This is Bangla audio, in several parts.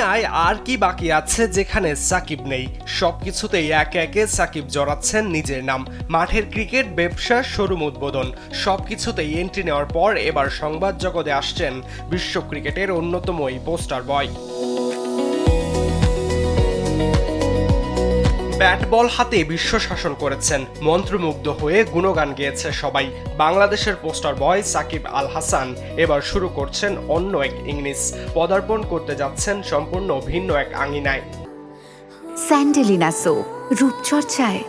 দুনিয়ায় আর কি বাকি আছে যেখানে সাকিব নেই? সবকিছুতেই একে একে সাকিব জড়াচ্ছেন নিজের নাম। মাঠের ক্রিকেট, ব্যবসা, শোরুম উদ্বোধন সবকিছুতেই এন্ট্রি নেওয়ার পর এবার সংবাদ জগতে আসছেন বিশ্ব ক্রিকেটের অন্যতম এই পোস্টার বয়। ব্যাট বল হাতে বিশ্ব শাসন করেছেন, মন্ত্রমুগ্ধ হয়ে গুণগান গেয়েছে সবাই। বাংলাদেশের পোস্টার বয় সাকিব আল হাসান এবার শুরু করছেন অন্য এক ইনিংস। পদার্পণ করতে যাচ্ছেন সম্পূর্ণ ভিন্ন এক আঙিনায়। স্যান্ডেলিনা সো, রূপচর্চায়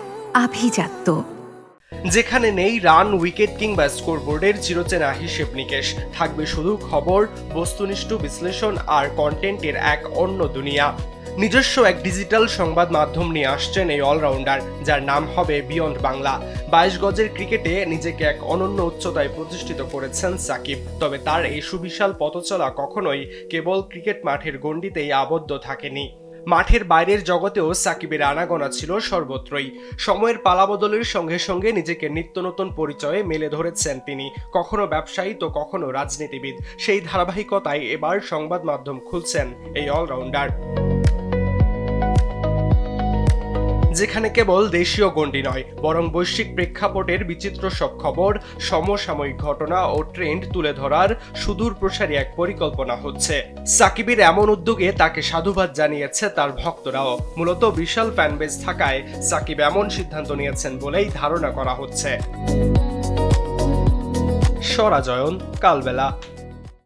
আভিজাত্য। যেখানে নেই রান, উইকেট কিংবা স্কোরবোর্ডের চিরচেনা হিসেব নিকেশ, থাকবে শুধু খবর, বস্তুনিষ্ঠ বিশ্লেষণ আর কন্টেন্টের এক অন্য দুনিয়া। নিজস্ব এক ডিজিটাল সংবাদ মাধ্যম নিয়ে আসছেন এই অলরাউন্ডার, যার নাম হবে বিয়ন্ড বাংলা। 22 গজের ক্রিকেটে নিজেকে এক অনন্য উচ্চতায় প্রতিষ্ঠিত করেছেন সাকিব। তবে তার এই সুবিশাল পথচলা কখনোই কেবল ক্রিকেট মাঠের গণ্ডিতেই আবদ্ধ থাকেনি। মাঠের বাইরের জগতেও সাকিবের আনাগোনা ছিল সর্বত্রই। সময়ের পালাবদলের সঙ্গে সঙ্গে নিজেকে নিত্য নতুন পরিচয়ে মেলে ধরেছেন তিনি, কখনো ব্যবসায়ী তো কখনো রাজনীতিবিদ। সেই ধারাবাহিকতায় এবার সংবাদ মাধ্যম খুলছেন এই অলরাউন্ডার। যেখানে কেবল দেশীয় গণ্ডি নয়, বরং বৈশ্বিক প্রেক্ষাপটের বিচিত্র সব খবর, সমসাময়িক ঘটনা ও ট্রেন্ড তুলে ধরার সুদূর প্রসারী এক পরিকল্পনা হচ্ছে। সাকিবের এমন উদ্যোগে তাকে সাধুবাদ জানিয়েছে তার ভক্তরাও। মূলত বিশাল ফ্যানবেজ থাকায় সাকিব এমন সিদ্ধান্ত নিয়েছেন বলেই ধারণা করা হচ্ছে। সরাজয়ন, কালবেলা।